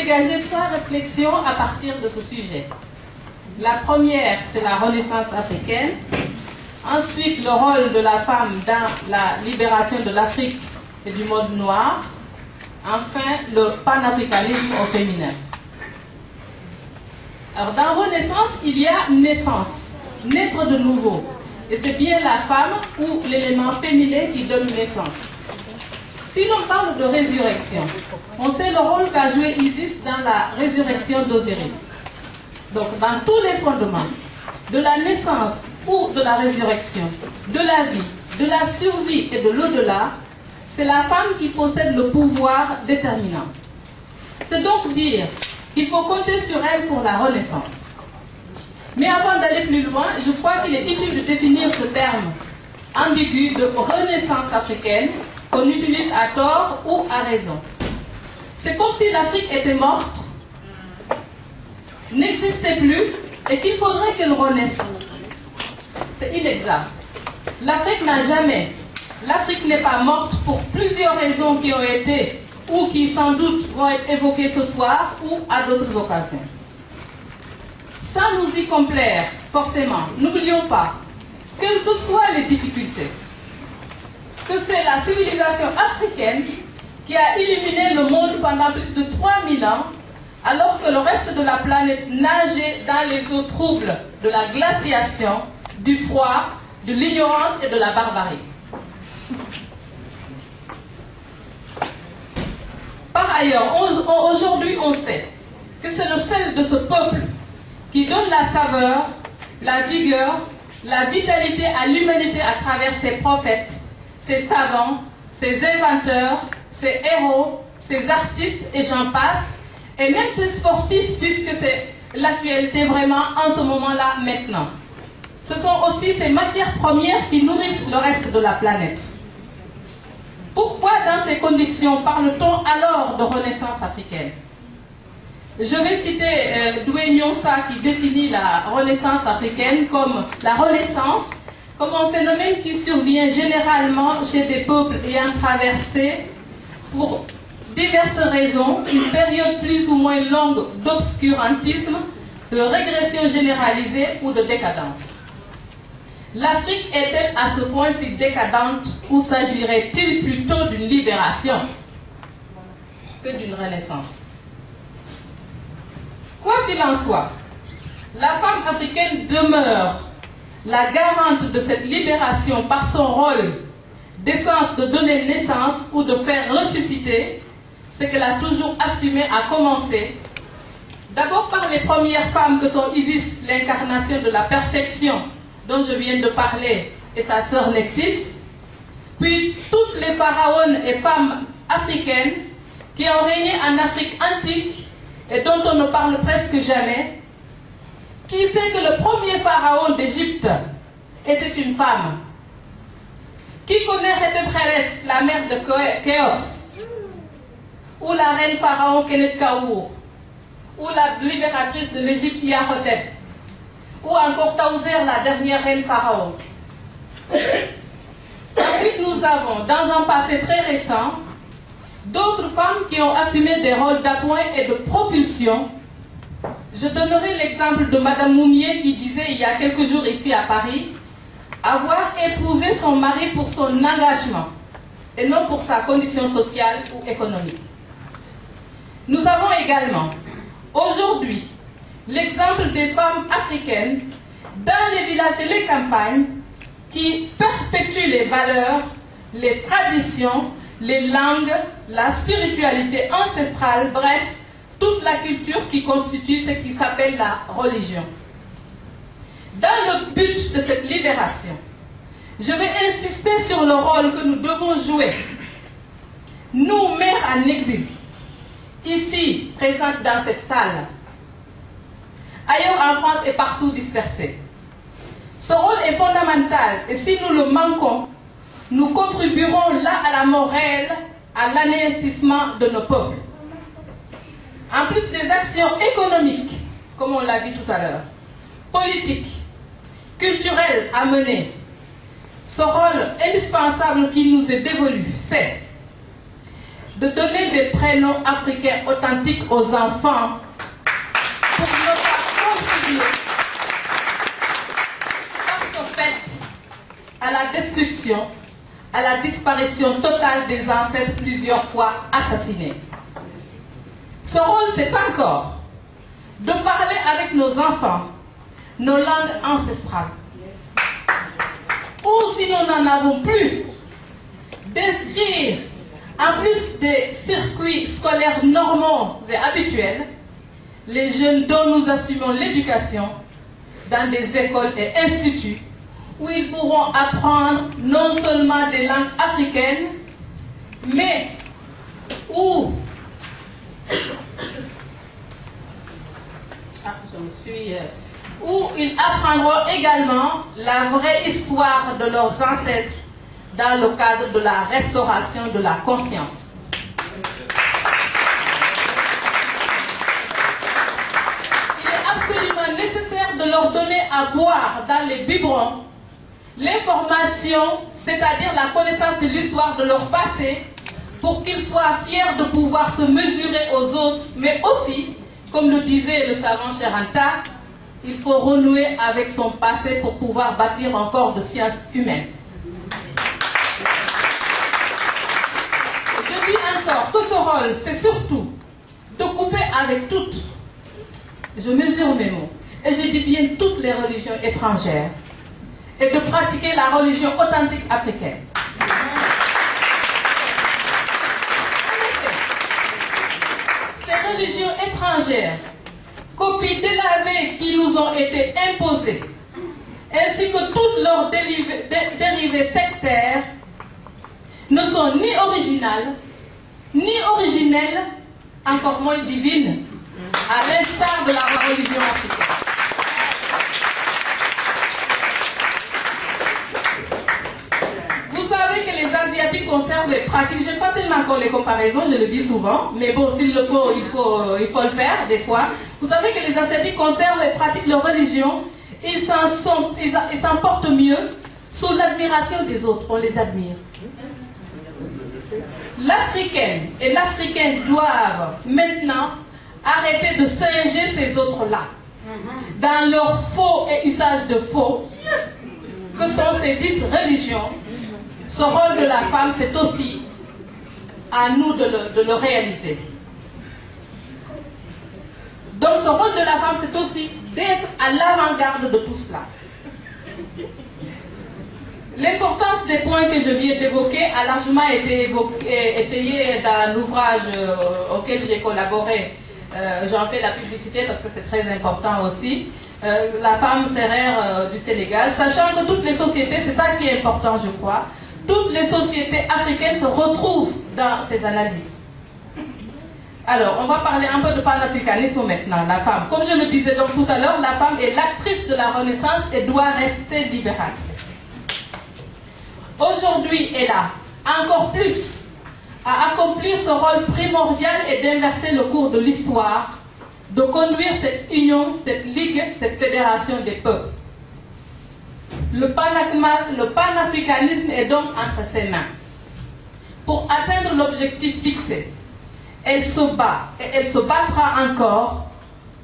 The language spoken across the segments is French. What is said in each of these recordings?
dégager 3 réflexions à partir de ce sujet. La première, c'est la Renaissance africaine. Ensuite, le rôle de la femme dans la libération de l'Afrique et du monde noir. Enfin, le panafricanisme au féminin. Alors, dans Renaissance, il y a naissance, naître de nouveau. Et c'est bien la femme ou l'élément féminin qui donne naissance. Si l'on parle de résurrection, on sait le rôle qu'a joué Isis dans la résurrection d'Osiris. Donc, dans tous les fondements, de la naissance ou de la résurrection, de la vie, de la survie et de l'au-delà, c'est la femme qui possède le pouvoir déterminant. C'est donc dire qu'il faut compter sur elle pour la renaissance. Mais avant d'aller plus loin, je crois qu'il est utile de définir ce terme ambigu de renaissance africaine qu'on utilise à tort ou à raison. C'est comme si l'Afrique était morte, n'existait plus et qu'il faudrait qu'elle renaisse. C'est inexact. L'Afrique n'a jamais. L'Afrique n'est pas morte pour plusieurs raisons qui ont été ou qui sans doute vont être évoquées ce soir ou à d'autres occasions. Sans nous y complaire, forcément, n'oublions pas, quelles que soient les difficultés, que c'est la civilisation africaine qui a illuminé le monde pendant plus de 3000 ans, alors que le reste de la planète nageait dans les eaux troubles de la glaciation, du froid, de l'ignorance et de la barbarie. Par ailleurs, aujourd'hui on sait que c'est le sel de ce peuple qui donne la saveur, la vigueur, la vitalité à l'humanité à travers ses prophètes, ses savants, ses inventeurs, ses héros, ses artistes et j'en passe, et même ses sportifs puisque c'est l'actualité vraiment en ce moment-là maintenant. Ce sont aussi ces matières premières qui nourrissent le reste de la planète. Pourquoi dans ces conditions parle-t-on alors de renaissance africaine? Je vais citer Doué Nyonsa qui définit la renaissance africaine comme la renaissance, comme un phénomène qui survient généralement chez des peuples ayant traversé, pour diverses raisons, une période plus ou moins longue d'obscurantisme, de régression généralisée ou de décadence. L'Afrique est-elle à ce point si décadente ou s'agirait-il plutôt d'une libération que d'une renaissance? Quoi qu'il en soit, la femme africaine demeure la garante de cette libération par son rôle d'essence de donner naissance ou de faire ressusciter ce qu'elle a toujours assumé à commencer, d'abord par les premières femmes que sont Isis, l'incarnation de la perfection dont je viens de parler, et sa sœur Nephthys, puis toutes les pharaones et femmes africaines qui ont régné en Afrique antique et dont on ne parle presque jamais. Qui sait que le premier pharaon d'Égypte était une femme? Qui connaît Hétéphrès, la mère de Khéops? Ou la reine pharaon Khenetkaour? Ou la libératrice de l'Égypte Iahotep? Ou encore Taouser, la dernière reine pharaon? Ensuite, nous avons, dans un passé très récent, d'autres femmes qui ont assumé des rôles d'appoint et de propulsion. Je donnerai l'exemple de Madame Moumié qui disait il y a quelques jours ici à Paris avoir épousé son mari pour son engagement et non pour sa condition sociale ou économique. Nous avons également aujourd'hui l'exemple des femmes africaines dans les villages et les campagnes qui perpétuent les valeurs, les traditions, les langues, la spiritualité ancestrale, bref, toute la culture qui constitue ce qui s'appelle la religion. Dans le but de cette libération, je vais insister sur le rôle que nous devons jouer, nous, mères en exil, ici, présentes dans cette salle, ailleurs en France et partout dispersées. Ce rôle est fondamental et si nous le manquons, nous contribuerons là à la mort réelle, à l'anéantissement de nos peuples. En plus des actions économiques, comme on l'a dit tout à l'heure, politiques, culturelles à mener, ce rôle indispensable qui nous est dévolu, c'est de donner des prénoms africains authentiques aux enfants pour ne pas contribuer par ce fait à la destruction, à la disparition totale des ancêtres plusieurs fois assassinés. Ce rôle, c'est encore de parler avec nos enfants, nos langues ancestrales. Ou si nous n'en avons plus, d'inscrire, en plus des circuits scolaires normaux et habituels, les jeunes dont nous assumons l'éducation dans des écoles et instituts où ils pourront apprendre non seulement des langues africaines, mais où ils apprendront également la vraie histoire de leurs ancêtres dans le cadre de la restauration de la conscience. Il est absolument nécessaire de leur donner à boire dans les biberons l'information, c'est-à-dire la connaissance de l'histoire de leur passé, pour qu'ils soient fiers de pouvoir se mesurer aux autres, mais aussi, comme le disait le savant Cheranta, il faut renouer avec son passé pour pouvoir bâtir encore de sciences humaines. Je dis encore que ce rôle, c'est surtout de couper avec toutes, je mesure mes mots, et je dis bien toutes les religions étrangères, et de pratiquer la religion authentique africaine. Ces religions étrangères, copies délavées qui nous ont été imposées, ainsi que toutes leurs dérivés sectaires, ne sont ni originales, ni originelles, encore moins divines, à l'instar de la religion africaine. Vous savez que les Asiatiques conservent et pratiquent, je n'ai pas tellement encore les comparaisons, je le dis souvent, mais bon, s'il le faut, il faut le faire des fois. Vous savez que les Asiatiques conservent et pratiquent leur religion, ils s'en portent mieux sous l'admiration des autres, on les admire. L'Africaine et l'Africain doivent maintenant arrêter de singer ces autres-là dans leur faux et usage de faux que sont ces dites religions. Ce rôle de la femme, c'est aussi à nous de le réaliser. Donc ce rôle de la femme, c'est aussi d'être à l'avant-garde de tout cela. L'importance des points que je viens d'évoquer a largement été étayée dans l'ouvrage auquel j'ai collaboré. J'en fais la publicité parce que c'est très important aussi. La femme sérère du Sénégal, sachant que toutes les sociétés, c'est ça qui est important je crois, toutes les sociétés africaines se retrouvent dans ces analyses. Alors, on va parler un peu de panafricanisme maintenant, la femme. Comme je le disais donc tout à l'heure, la femme est l'actrice de la Renaissance et doit rester libératrice. Aujourd'hui, elle a encore plus à accomplir ce rôle primordial et d'inverser le cours de l'histoire, de conduire cette union, cette ligue, cette fédération des peuples. Le panafricanisme est donc entre ses mains. Pour atteindre l'objectif fixé, elle se bat et elle se battra encore,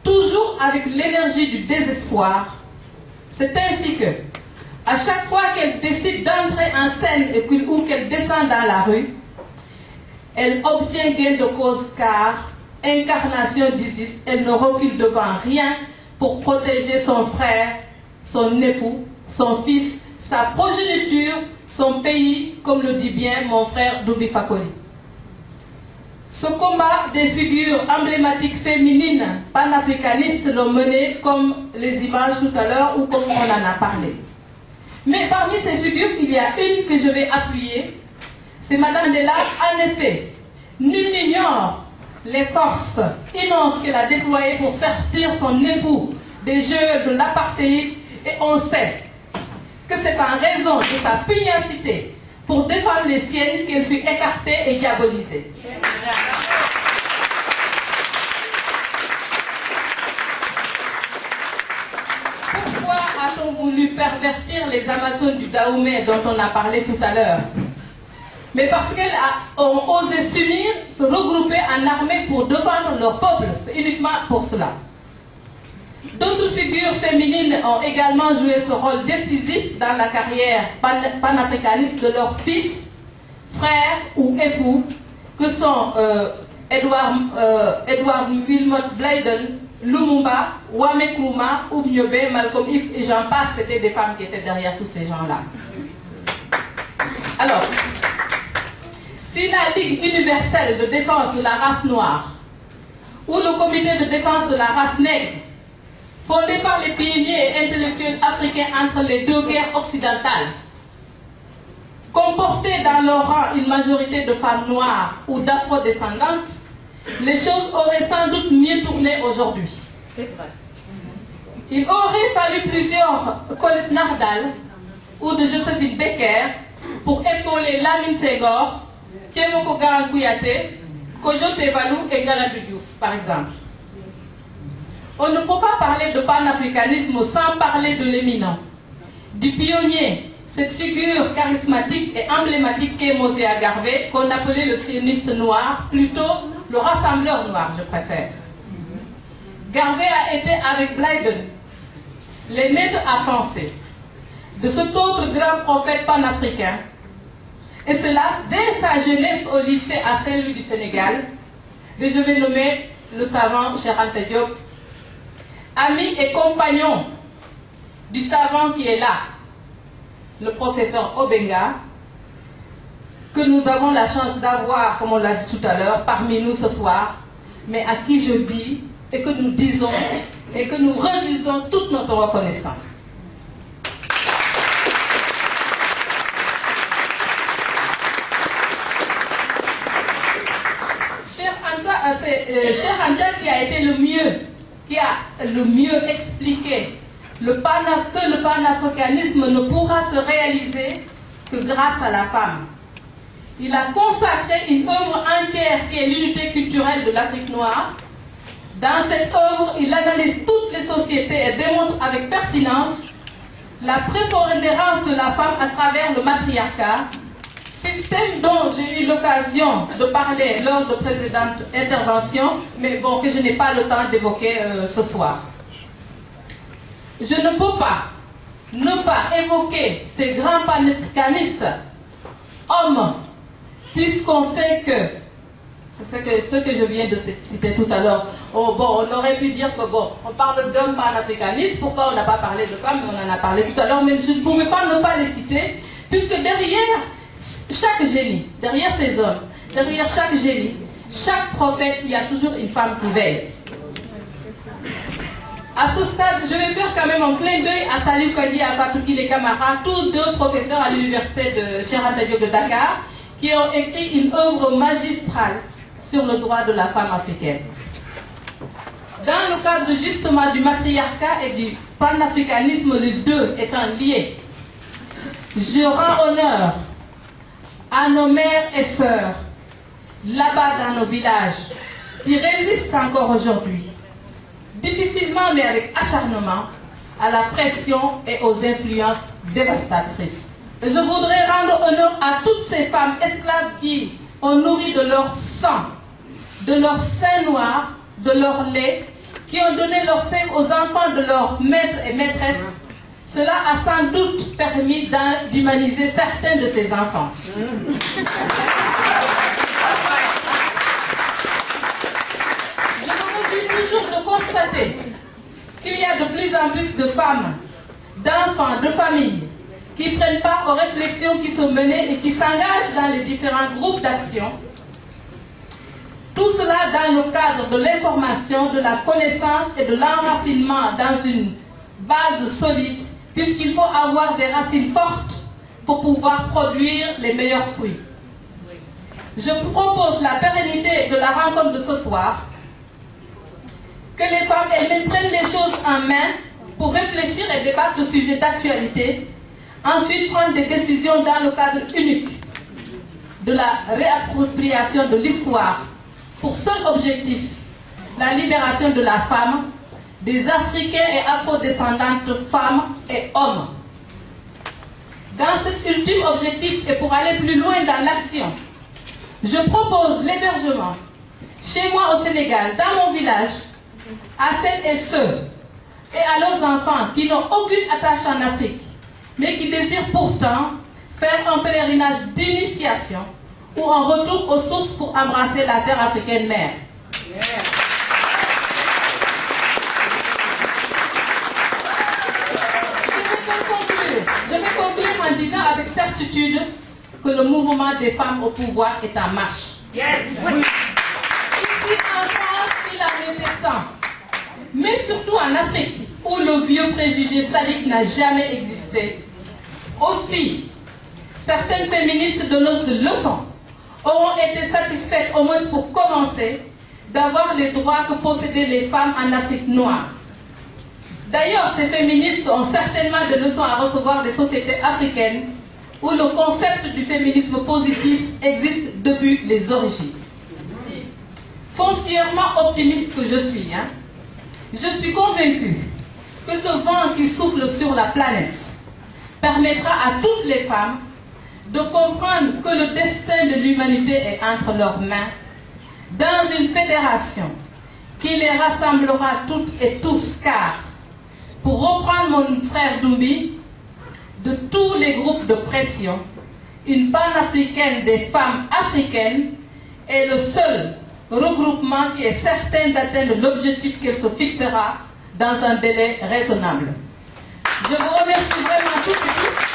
toujours avec l'énergie du désespoir. C'est ainsi que, à chaque fois qu'elle décide d'entrer en scène ou qu'elle descend dans la rue, elle obtient gain de cause car, incarnation d'Isis, elle ne recule devant rien pour protéger son frère, son époux, son fils, sa progéniture, son pays, comme le dit bien mon frère Doubi Fakoli. Ce combat des figures emblématiques féminines panafricanistes l'ont mené comme les images tout à l'heure ou comme on en a parlé. Mais parmi ces figures, il y a une que je vais appuyer, c'est Madame Delage. En effet, nul n'ignore les forces immenses qu'elle a déployées pour sortir son époux des jeux de l'apartheid, et on sait que c'est en raison de sa pugnacité pour défendre les siennes qu'elle fut écartée et diabolisée. Pourquoi a-t-on voulu pervertir les Amazones du Dahomey dont on a parlé tout à l'heure? Mais parce qu'elles ont osé s'unir se regrouper en armée pour défendre leur peuple. C'est uniquement pour cela. D'autres figures féminines ont également joué ce rôle décisif dans la carrière panafricaniste de leurs fils, frères ou époux, que sont Edward Wilmot Blyden, Lumumba, Kwame Nkrumah, Oubniobe, Malcolm X et j'en passe. C'était des femmes qui étaient derrière tous ces gens-là. Alors, si la Ligue universelle de défense de la race noire ou le comité de défense de la race nègre, fondé par les pionniers et intellectuels africains entre les deux guerres occidentales, comportait dans leur rang une majorité de femmes noires ou d'afro-descendantes, les choses auraient sans doute mieux tourné aujourd'hui. C'est vrai. Il aurait fallu plusieurs Colette Nardal ou de Josephine Becker pour épauler Lamine Senghor, Thiemoko Garan Kouyaté, Kojo Tevalou et Ngalandou Diouf, par exemple. On ne peut pas parler de panafricanisme sans parler de l'éminent, du pionnier, cette figure charismatique et emblématique qu'est Mosea Garvey, qu'on appelait le sioniste noir, plutôt le rassembleur noir, je préfère. Garvey a été avec Blyden les maîtres à penser de cet autre grand prophète panafricain, et cela dès sa jeunesse au lycée à Saint-Louis du Sénégal, et je vais nommer le savant Cheikh Anta Diop, ami et compagnon du savant qui est là, le professeur Obenga, que nous avons la chance d'avoir, comme on l'a dit tout à l'heure, parmi nous ce soir, mais à qui je dis et que nous disons et que nous redisons toute notre reconnaissance. Cheikh Anta qui a été qui a le mieux expliqué que le panafricanisme ne pourra se réaliser que grâce à la femme. Il a consacré une œuvre entière qui est l'unité culturelle de l'Afrique noire. Dans cette œuvre, il analyse toutes les sociétés et démontre avec pertinence la prépondérance de la femme à travers le matriarcat, système dont j'ai eu l'occasion de parler lors de précédentes interventions, mais bon, que je n'ai pas le temps d'évoquer ce soir. Je ne peux pas ne pas évoquer ces grands panafricanistes, hommes, puisqu'on sait que, c'est ce que je viens de citer tout à l'heure, oh, bon, on aurait pu dire que bon, on parle d'hommes panafricanistes, pourquoi on n'a pas parlé de femmes, on en a parlé tout à l'heure, mais je ne pouvais pas ne pas les citer, puisque derrière chaque génie, derrière ces hommes, derrière chaque génie, chaque prophète, il y a toujours une femme qui veille. À ce stade, je vais faire quand même un clin d'œil à Salif Kadi et à Fatou Kile Kamara, tous deux professeurs à l'université de Cheikh Anta Diop de Dakar, qui ont écrit une œuvre magistrale sur le droit de la femme africaine. Dans le cadre justement du matriarcat et du panafricanisme, les deux étant liés, je rends honneur à nos mères et sœurs, là-bas dans nos villages, qui résistent encore aujourd'hui, difficilement mais avec acharnement, à la pression et aux influences dévastatrices. Je voudrais rendre honneur à toutes ces femmes esclaves qui ont nourri de leur sang, de leur sein noir, de leur lait, qui ont donné leur sein aux enfants de leurs maîtres et maîtresses. Cela a sans doute permis d'humaniser certains de ces enfants. Je me réjouis toujours de constater qu'il y a de plus en plus de femmes, d'enfants, de familles, qui prennent part aux réflexions qui sont menées et qui s'engagent dans les différents groupes d'action. Tout cela dans le cadre de l'information, de la connaissance et de l'enracinement dans une base solide, puisqu'il faut avoir des racines fortes pour pouvoir produire les meilleurs fruits. Je vous propose la pérennité de la rencontre de ce soir, que les femmes elles-mêmes prennent les choses en main pour réfléchir et débattre de sujets d'actualité, ensuite prendre des décisions dans le cadre unique de la réappropriation de l'histoire, pour seul objectif la libération de la femme, des Africains et afro-descendantes femmes et hommes. Dans cet ultime objectif et pour aller plus loin dans l'action, je propose l'hébergement chez moi au Sénégal, dans mon village, à celles et ceux et à leurs enfants qui n'ont aucune attache en Afrique, mais qui désirent pourtant faire un pèlerinage d'initiation ou un retour aux sources pour embrasser la terre africaine mère. Yeah. Je vais conclure en disant avec certitude que le mouvement des femmes au pouvoir est en marche. Yes. Oui. Ici en France, il a été temps. Mais surtout en Afrique, où le vieux préjugé salique n'a jamais existé. Aussi, certaines féministes donneuses de leçons auront été satisfaites, au moins pour commencer, d'avoir les droits que possédaient les femmes en Afrique noire. D'ailleurs, ces féministes ont certainement des leçons à recevoir des sociétés africaines où le concept du féminisme positif existe depuis les origines. Foncièrement optimiste que je suis convaincue que ce vent qui souffle sur la planète permettra à toutes les femmes de comprendre que le destin de l'humanité est entre leurs mains dans une fédération qui les rassemblera toutes et tous, car, pour reprendre mon frère Doumbé, de tous les groupes de pression, une panafricaine des femmes africaines est le seul regroupement qui est certain d'atteindre l'objectif qu'elle se fixera dans un délai raisonnable. Je vous remercie vraiment toutes et tous.